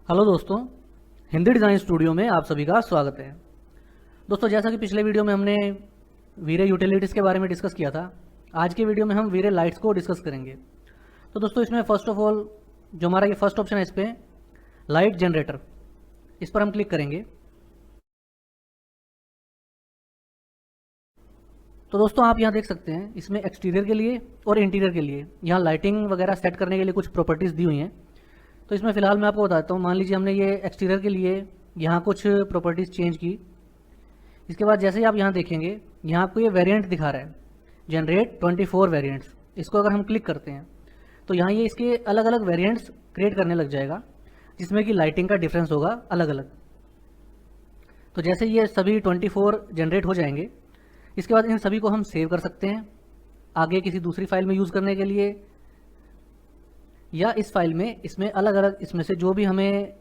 Hello दोस्तों, Hindi design studio में आप सभी का स्वागत है। दोस्तों, जैसा कि पिछले वीडियो में हमने वीरे यूटिलिटीज़ के बारे में डिस्कस किया था, आज के वीडियो में हम वीरे लाइट्स को डिस्कस करेंगे। तो दोस्तों, इसमें फर्स्ट ऑफ ऑल जो हमारा ये फर्स्ट ऑप्शन है, इस पर लाइट जनरेटर, इस पर हम क्लिक करेंगे। तो दोस्तों, आप यहाँ देख सकते हैं इसमें एक्सटीरियर के लिए और इंटीरियर के लिए यहाँ लाइटिंग वगैरह सेट करने के लिए कुछ प्रॉपर्टीज़ दी हुई हैं। तो इसमें फ़िलहाल मैं आपको बताता हूँ। मान लीजिए हमने ये एक्सटीरियर के लिए यहाँ कुछ प्रॉपर्टीज़ चेंज की। इसके बाद जैसे ही आप यहाँ देखेंगे, यहाँ आपको ये वेरिएंट दिखा रहा है, जनरेट 24 वेरिएंट्स। इसको अगर हम क्लिक करते हैं तो यहाँ ये इसके अलग अलग वेरिएंट्स क्रिएट करने लग जाएगा, जिसमें कि लाइटिंग का डिफरेंस होगा अलग अलग। तो जैसे ये सभी 24 जनरेट हो जाएंगे, इसके बाद इन सभी को हम सेव कर सकते हैं आगे किसी दूसरी फाइल में यूज़ करने के लिए, या इस फाइल में इसमें अलग अलग इसमें से जो भी हमें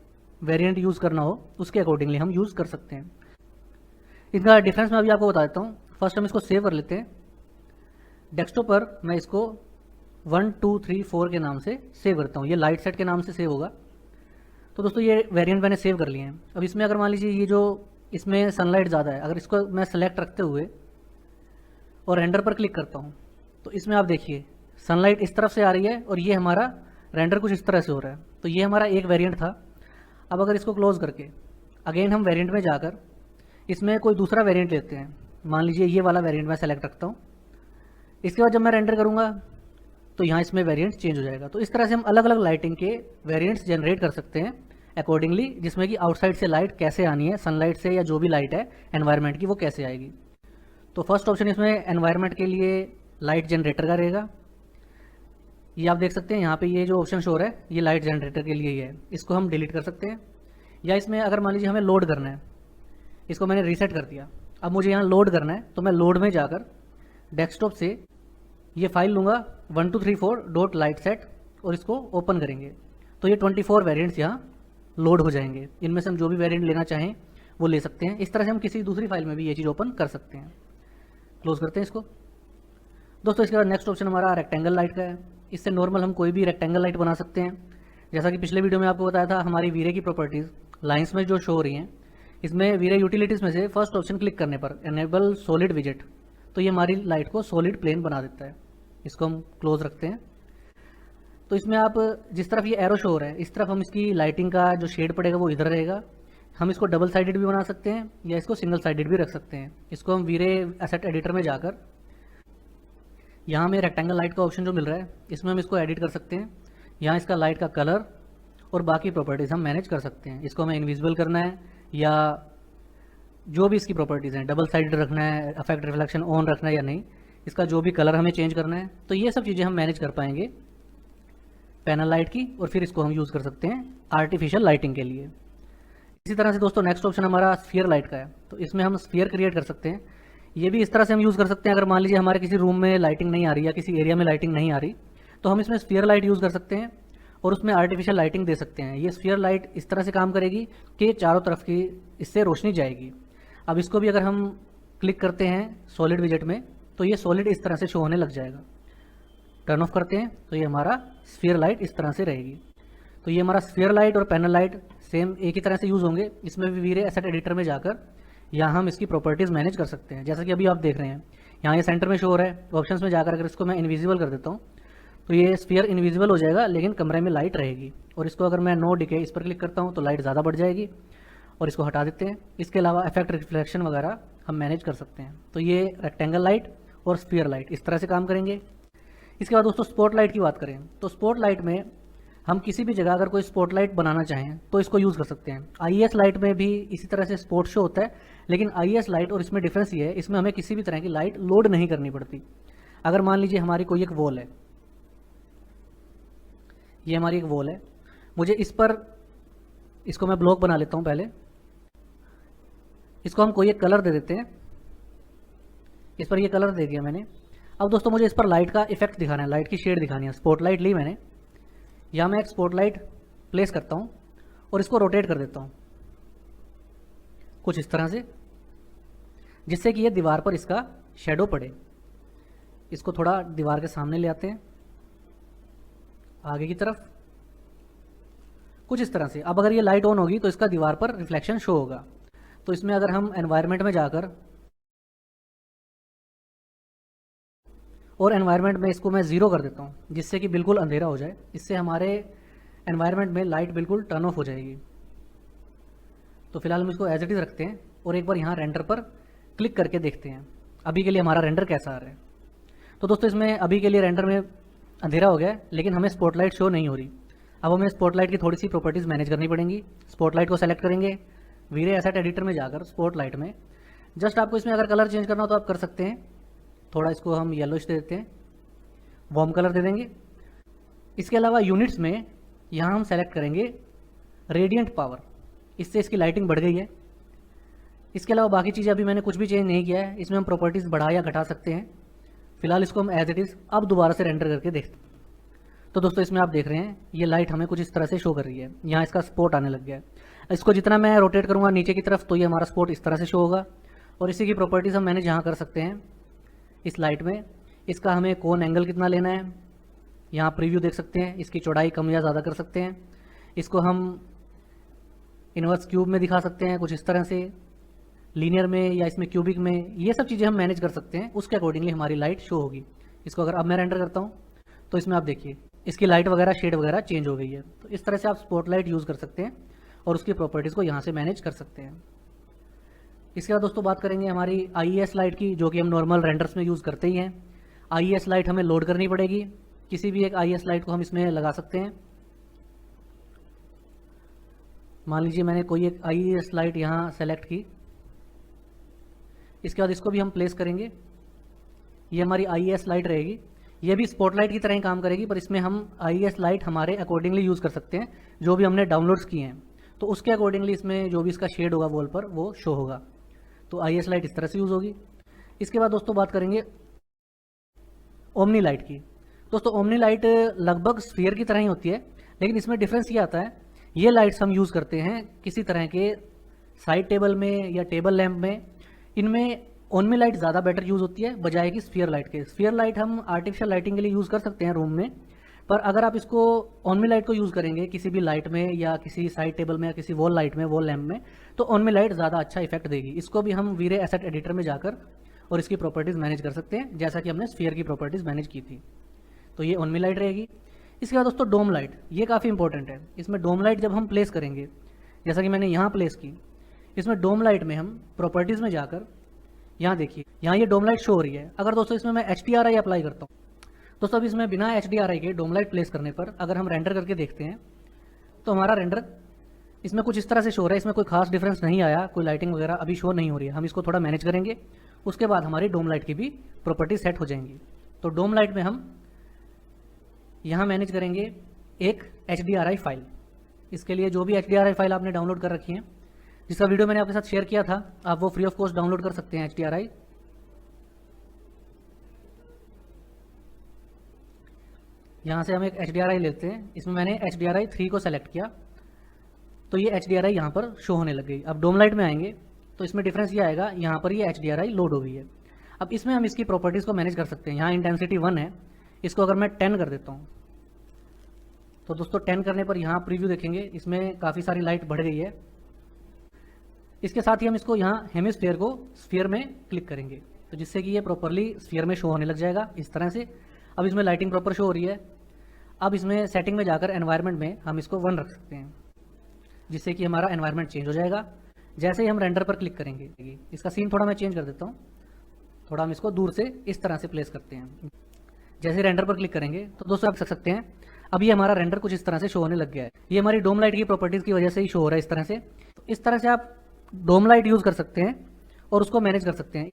वेरिएंट यूज़ करना हो उसके अकॉर्डिंगली हम यूज़ कर सकते हैं। इनका डिफरेंस मैं अभी आपको बता देता हूँ। फर्स्ट हम इसको सेव कर लेते हैं। डेस्कटॉप पर मैं इसको 1 2 3 4 के नाम से सेव करता हूँ। ये लाइट सेट के नाम से सेव होगा। तो दोस्तों, ये वेरिएंट मैंने सेव कर लिए हैं। अब इसमें अगर मान लीजिए ये जो इसमें सनलाइट ज़्यादा है, अगर इसको मैं सेलेक्ट रखते हुए और रेंडर पर क्लिक करता हूँ तो इसमें आप देखिए सनलाइट इस तरफ से आ रही है और ये हमारा रेंडर कुछ इस तरह से हो रहा है। तो ये हमारा एक वेरिएंट था। अब अगर इसको क्लोज करके अगेन हम वेरिएंट में जाकर इसमें कोई दूसरा वेरिएंट लेते हैं, मान लीजिए ये वाला वेरिएंट मैं सेलेक्ट रखता हूँ। इसके बाद जब मैं रेंडर करूँगा तो यहाँ इसमें वेरिएंट चेंज हो जाएगा। तो इस तरह से हम अलग अलग लाइटिंग के वेरिएंट्स जनरेट कर सकते हैं अकॉर्डिंगली, जिसमें कि आउटसाइड से लाइट कैसे आनी है, सनलाइट से या जो भी लाइट है एनवायरनमेंट की, वो कैसे आएगी। तो फर्स्ट ऑप्शन इसमें एनवायरनमेंट के लिए लाइट जनरेटर का रहेगा। ये आप देख सकते हैं यहाँ पे ये जो ऑप्शन शो हो रहा है ये लाइट जनरेटर के लिए ही है। इसको हम डिलीट कर सकते हैं, या इसमें अगर मान लीजिए हमें लोड करना है, इसको मैंने रीसेट कर दिया, अब मुझे यहाँ लोड करना है तो मैं लोड में जाकर डेस्कटॉप से ये फाइल लूँगा 1234.lightset और इसको ओपन करेंगे तो ये 24 वेरिएंट्स यहाँ लोड हो जाएंगे। इनमें से हम जो भी वेरिएंट लेना चाहें वो ले सकते हैं। इस तरह से हम किसी दूसरी फाइल में भी ये चीज़ ओपन कर सकते हैं। क्लोज करते हैं इसको। दोस्तों, इसके बाद नेक्स्ट ऑप्शन हमारा रेक्टेंगल लाइट का है। इससे नॉर्मल हम कोई भी रेक्टेंगल लाइट बना सकते हैं। जैसा कि पिछले वीडियो में आपको बताया था, हमारी वीरे की प्रॉपर्टीज़ लाइंस में जो शो हो रही हैं, इसमें वीरे यूटिलिटीज़ में से फर्स्ट ऑप्शन क्लिक करने पर एनेबल सॉलिड विजेट, तो ये हमारी लाइट को सॉलिड प्लेन बना देता है। इसको हम क्लोज रखते हैं। तो इसमें आप जिस तरफ ये एरो शो हो रहा है इस तरफ हम इसकी लाइटिंग का जो शेड पड़ेगा वो इधर रहेगा। हम इसको डबल साइडेड भी बना सकते हैं या इसको सिंगल साइडेड भी रख सकते हैं। इसको हम वीरे एसेट एडिटर में जाकर यहाँ हमें रेक्टेंगल लाइट का ऑप्शन जो मिल रहा है इसमें हम इसको एडिट कर सकते हैं। यहाँ इसका लाइट का कलर और बाकी प्रॉपर्टीज़ हम मैनेज कर सकते हैं। इसको हमें इनविजिबल करना है या जो भी इसकी प्रॉपर्टीज़ हैं, डबल साइडेड रखना है, अफेक्ट रिफ्लेक्शन ऑन रखना है या नहीं, इसका जो भी कलर हमें चेंज करना है, तो ये सब चीज़ें हम मैनेज कर पाएंगे पैनल लाइट की, और फिर इसको हम यूज़ कर सकते हैं आर्टिफिशियल लाइटिंग के लिए। इसी तरह से दोस्तों, नेक्स्ट ऑप्शन हमारा स्फीयर लाइट का है। तो इसमें हम स्फीयर क्रिएट कर सकते हैं। ये भी इस तरह से हम यूज़ कर सकते हैं। अगर मान लीजिए हमारे किसी रूम में लाइटिंग नहीं आ रही या किसी एरिया में लाइटिंग नहीं आ रही, तो हम इसमें स्फीयर लाइट यूज़ कर सकते हैं और उसमें आर्टिफिशियल लाइटिंग दे सकते हैं। ये स्फीयर लाइट इस तरह से काम करेगी कि चारों तरफ की इससे रोशनी जाएगी। अब इसको भी अगर हम क्लिक करते हैं सॉलिड विजेट में तो ये सॉलिड इस तरह से शो होने लग जाएगा। टर्न ऑफ करते हैं तो ये हमारा स्फीयर लाइट इस तरह से रहेगी। तो ये हमारा स्फीयर लाइट और पैनल लाइट सेम एक ही तरह से यूज़ होंगे। इसमें भी वीरे एसेट एडिटर में जाकर यहाँ हम इसकी प्रॉपर्टीज़ मैनेज कर सकते हैं। जैसा कि अभी आप देख रहे हैं यहाँ ये सेंटर में शो हो रहा है। ऑप्शंस में जाकर अगर इसको मैं इनविजिबल कर देता हूँ तो ये स्फीयर इनविजिबल हो जाएगा, लेकिन कमरे में लाइट रहेगी। और इसको अगर मैं नो डिके इस पर क्लिक करता हूँ तो लाइट ज़्यादा बढ़ जाएगी, और इसको हटा देते हैं। इसके अलावा इफेक्ट रिफ्लेक्शन वगैरह हम मैनेज कर सकते हैं। तो ये रेक्टेंगल लाइट और स्फीयर लाइट इस तरह से काम करेंगे। इसके बाद दोस्तों, स्पॉट लाइट की बात करें तो स्पॉट लाइट में हम किसी भी जगह अगर कोई स्पॉटलाइट बनाना चाहें तो इसको यूज़ कर सकते हैं। आईएस लाइट में भी इसी तरह से स्पॉट शो होता है, लेकिन आईएस लाइट और इसमें डिफरेंस ये है, इसमें हमें किसी भी तरह की लाइट लोड नहीं करनी पड़ती। अगर मान लीजिए हमारी कोई एक वॉल है, ये हमारी एक वॉल है, मुझे इस पर, इसको मैं ब्लॉक बना लेता हूँ पहले, इसको हम कोई एक कलर दे देते हैं। इस पर ये कलर दे दिया मैंने। अब दोस्तों, मुझे इस पर लाइट का इफेक्ट दिखाना है, लाइट की शेड दिखानी है। स्पॉटलाइट ली मैंने, यहाँ मैं एक स्पॉटलाइट प्लेस करता हूँ और इसको रोटेट कर देता हूँ कुछ इस तरह से, जिससे कि ये दीवार पर इसका शेडो पड़े। इसको थोड़ा दीवार के सामने ले आते हैं आगे की तरफ। कुछ इस तरह से। अब अगर ये लाइट ऑन होगी तो इसका दीवार पर रिफ्लेक्शन शो होगा। तो इसमें अगर हम एनवायरनमेंट में जाकर और एनवायरनमेंट में इसको मैं ज़ीरो कर देता हूँ, जिससे कि बिल्कुल अंधेरा हो जाए, इससे हमारे एनवायरनमेंट में लाइट बिल्कुल टर्न ऑफ हो जाएगी। तो फिलहाल हम इसको एज इट इज़ रखते हैं और एक बार यहाँ रेंडर पर क्लिक करके देखते हैं अभी के लिए हमारा रेंडर कैसा आ रहा है। तो दोस्तों इसमें अभी के लिए रेंडर में अंधेरा हो गया है, लेकिन हमें स्पॉटलाइट शो नहीं हो रही। अब हमें स्पॉटलाइट की थोड़ी सी प्रॉपर्टीज़ मैनेज करनी पड़ेंगी। स्पॉटलाइट को सेलेक्ट करेंगे, वीरे एसेट एडिटर में जाकर स्पॉटलाइट में जस्ट आपको इसमें अगर कलर चेंज करना हो तो आप कर सकते हैं। थोड़ा इसको हम येलोइश दे देते हैं, वार्म कलर दे देंगे। इसके अलावा यूनिट्स में यहाँ हम सेलेक्ट करेंगे रेडियंट पावर, इससे इसकी लाइटिंग बढ़ गई है। इसके अलावा बाकी चीज़ें अभी मैंने कुछ भी चेंज नहीं किया है, इसमें हम प्रॉपर्टीज़ बढ़ा या घटा सकते हैं। फिलहाल इसको हम एज इट इज़ अब दोबारा से रेंडर करके देखते हैं। तो दोस्तों इसमें आप देख रहे हैं ये लाइट हमें कुछ इस तरह से शो कर रही है, यहाँ इसका स्पॉट आने लग गया है। इसको जितना मैं रोटेट करूँगा नीचे की तरफ तो ये हमारा स्पॉट इस तरह से शो होगा। और इसी की प्रॉपर्टीज़ हम मैनेज यहाँ कर सकते हैं इस लाइट में। इसका हमें कोन एंगल कितना लेना है, यहाँ प्रीव्यू देख सकते हैं। इसकी चौड़ाई कम या ज़्यादा कर सकते हैं। इसको हम इन्वर्स क्यूब में दिखा सकते हैं कुछ इस तरह से, लीनियर में या इसमें क्यूबिक में, ये सब चीज़ें हम मैनेज कर सकते हैं। उसके अकॉर्डिंगली हमारी लाइट शो होगी। इसको अगर अब मैं रेंडर करता हूँ तो इसमें आप देखिए इसकी लाइट वगैरह शेड वगैरह चेंज हो गई है। तो इस तरह से आप स्पॉटलाइट यूज़ कर सकते हैं और उसकी प्रॉपर्टीज़ को यहाँ से मैनेज कर सकते हैं। इसके बाद दोस्तों बात करेंगे हमारी IES लाइट की, जो कि हम नॉर्मल रेंडर्स में यूज़ करते ही हैं। IES लाइट हमें लोड करनी पड़ेगी। किसी भी एक IES लाइट को हम इसमें लगा सकते हैं। मान लीजिए मैंने कोई एक IES लाइट यहाँ सेलेक्ट की। इसके बाद इसको भी हम प्लेस करेंगे। ये हमारी IES लाइट रहेगी। ये भी स्पॉटलाइट की तरह ही काम करेगी, पर इसमें हम IES लाइट हमारे अकॉर्डिंगली यूज़ कर सकते हैं, जो भी हमने डाउनलोड्स किए हैं। तो उसके अकॉर्डिंगली इसमें जो भी इसका शेड होगा वॉल पर वो शो होगा। तो IES लाइट इस तरह से यूज़ होगी। इसके बाद दोस्तों बात करेंगे ओमनी लाइट की। दोस्तों ओमनी लाइट लगभग स्फीयर की तरह ही होती है, लेकिन इसमें डिफरेंस ये आता है, ये लाइट्स हम यूज़ करते हैं किसी तरह के साइड टेबल में या टेबल लैंप में। इनमें ओमनी लाइट ज़्यादा बेटर यूज़ होती है बजाय कि स्फीयर लाइट के। स्फीयर लाइट हम आर्टिफिशियल लाइटिंग के लिए यूज़ कर सकते हैं रूम में, पर अगर आप इसको ओनमी लाइट को यूज़ करेंगे किसी भी लाइट में या किसी साइड टेबल में या किसी वॉल लाइट में, वॉल लैम्प में, तो ओनमी लाइट ज़्यादा अच्छा इफेक्ट देगी। इसको भी हम वीरे एसेट एडिटर में जाकर और इसकी प्रॉपर्टीज़ मैनेज कर सकते हैं, जैसा कि हमने स्फीयर की प्रॉपर्टीज़ मैनेज की थी। तो ये ओनमी लाइट रहेगी। इसके बाद दोस्तों डोम लाइट, ये काफ़ी इंपॉर्टेंट है। इसमें डोम लाइट जब हम प्लेस करेंगे, जैसा कि मैंने यहाँ प्लेस की, इसमें डोम लाइट में हम प्रॉपर्टीज़ में जाकर यहाँ देखिए, यहाँ ये डोम लाइट शो हो रही है। अगर दोस्तों इसमें मैं HDRI अप्लाई करता हूँ, दोस्तों अब इसमें बिना HDRI के डोम लाइट प्लेस करने पर अगर हम रेंडर करके देखते हैं तो हमारा रेंडर इसमें कुछ इस तरह से शो हो रहा है। इसमें कोई खास डिफरेंस नहीं आया, कोई लाइटिंग वगैरह अभी शो नहीं हो रही है। हम इसको थोड़ा मैनेज करेंगे, उसके बाद हमारी डोम लाइट की भी प्रॉपर्टी सेट हो जाएंगी। तो डोम लाइट में हम यहाँ मैनेज करेंगे एक HDRI फाइल। इसके लिए जो भी HDRI फाइल आपने डाउनलोड कर रखी है, जिसका वीडियो मैंने आपके साथ शेयर किया था, आप वो फ्री ऑफ कॉस्ट डाउनलोड कर सकते हैं HDRI। यहाँ से हम एक HDRI लेते हैं। इसमें मैंने HDRI 3 को सेलेक्ट किया, तो ये HDRI यहाँ पर शो होने लग गई। अब डोम लाइट में आएंगे तो इसमें डिफरेंस ये आएगा, यहाँ पर ये HDRI लोड हो गई है। अब इसमें हम इसकी प्रॉपर्टीज़ को मैनेज कर सकते हैं। यहाँ इंटेंसिटी 1 है, इसको अगर मैं 10 कर देता हूँ तो दोस्तों 10 करने पर यहाँ प्रीव्यू देखेंगे, इसमें काफ़ी सारी लाइट बढ़ गई है। इसके साथ ही हम इसको यहाँ हेमिस्फीयर को स्फीयर में क्लिक करेंगे, तो जिससे कि ये प्रॉपरली स्फीयर में शो होने लग जाएगा इस तरह से। अब इसमें लाइटिंग प्रॉपर शो हो रही है। अब इसमें सेटिंग में जाकर एनवायरनमेंट में हम इसको 1 रख सकते हैं, जिससे कि हमारा एनवायरनमेंट चेंज हो जाएगा जैसे ही हम रेंडर पर क्लिक करेंगे। इसका सीन थोड़ा मैं चेंज कर देता हूँ, थोड़ा हम इसको दूर से इस तरह से प्लेस करते हैं। जैसे रेंडर पर क्लिक करेंगे तो दोस्तों आप देख सकते हैं अब ये हमारा रेंडर कुछ इस तरह से शो होने लग गया है। ये हमारी डोम लाइट की प्रॉपर्टीज़ की वजह से ही शो हो रहा है इस तरह से। तो इस तरह से आप डोम लाइट यूज़ कर सकते हैं और उसको मैनेज कर सकते हैं।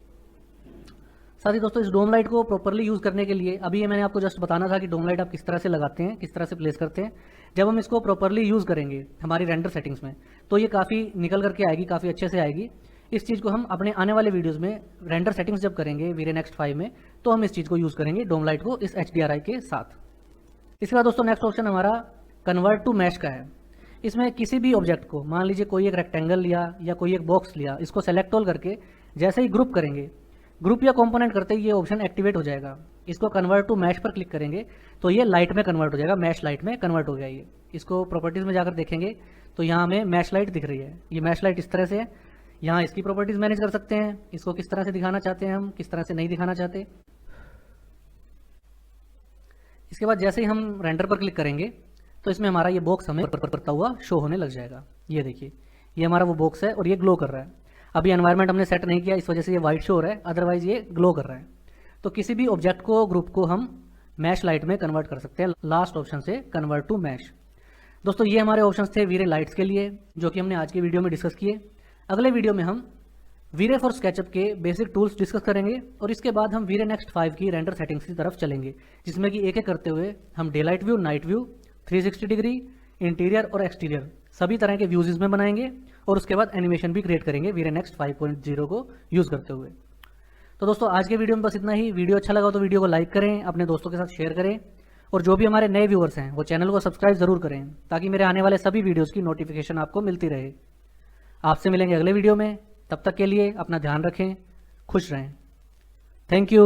साथ ही दोस्तों इस डोम लाइट को प्रॉपरली यूज़ करने के लिए अभी ये मैंने आपको जस्ट बताना था कि डोम लाइट आप किस तरह से लगाते हैं, किस तरह से प्लेस करते हैं। जब हम इसको प्रॉपरली यूज़ करेंगे हमारी रेंडर सेटिंग्स में, तो ये काफ़ी निकल करके आएगी, काफ़ी अच्छे से आएगी। इस चीज़ को हम अपने आने वाले वीडियोज़ में रेंडर सेटिंग्स जब करेंगे वीरे नेक्स्ट 5 में, तो हम इस चीज़ को यूज़ करेंगे डोम लाइट को इस HDRI के साथ। इसके बाद दोस्तों नेक्स्ट ऑप्शन हमारा कन्वर्ट टू मैश का है। इसमें किसी भी ऑब्जेक्ट को, मान लीजिए कोई एक रेक्टेंगल लिया या कोई एक बॉक्स लिया, इसको सेलेक्ट ऑल करके जैसे ही ग्रुप करेंगे, ग्रुप या कंपोनेंट करते ही ये ऑप्शन एक्टिवेट हो जाएगा। इसको कन्वर्ट टू मैश पर क्लिक करेंगे तो ये लाइट में कन्वर्ट हो जाएगा, मैश लाइट में कन्वर्ट हो गया ये। इसको प्रॉपर्टीज़ में जाकर देखेंगे तो यहाँ हमें मैश लाइट दिख रही है। ये मैश लाइट इस तरह से है। यहाँ इसकी प्रॉपर्टीज़ मैनेज कर सकते हैं, इसको किस तरह से दिखाना चाहते हैं हम, किस तरह से नहीं दिखाना चाहते। इसके बाद जैसे ही हम रेंडर पर क्लिक करेंगे तो इसमें हमारा ये बॉक्स हमें करता हुआ शो होने लग जाएगा। ये देखिए, ये हमारा वो बॉक्स है और ये ग्लो कर रहा है। अभी एनवायरनमेंट हमने सेट नहीं किया, इस वजह से ये वाइट शो हो रहा है, अदरवाइज ये ग्लो कर रहा है। तो किसी भी ऑब्जेक्ट को, ग्रुप को हम मैश लाइट में कन्वर्ट कर सकते हैं, लास्ट ऑप्शन से कन्वर्ट टू मैश। दोस्तों ये हमारे ऑप्शंस थे वीरे लाइट्स के लिए, जो कि हमने आज की वीडियो में डिस्कस किए। अगले वीडियो में हम वीरे फॉर स्केचअप के बेसिक टूल्स डिस्कस करेंगे और इसके बाद हम वीरे नेक्स्ट 5 की रेंडर सेटिंग्स की तरफ चलेंगे, जिसमें कि एक एक करते हुए हम day light view, night view, 360 degree, interior और एक्सटीरियर सभी तरह के व्यूज इसमें बनाएंगे और उसके बाद एनिमेशन भी क्रिएट करेंगे वीरे नेक्स्ट 5.0 को यूज़ करते हुए। तो दोस्तों आज के वीडियो में बस इतना ही। वीडियो अच्छा लगा तो वीडियो को लाइक करें, अपने दोस्तों के साथ शेयर करें और जो भी हमारे नए व्यूअर्स हैं वो चैनल को सब्सक्राइब जरूर करें, ताकि मेरे आने वाले सभी वीडियोज़ की नोटिफिकेशन आपको मिलती रहे। आपसे मिलेंगे अगले वीडियो में, तब तक के लिए अपना ध्यान रखें, खुश रहें। Thank you.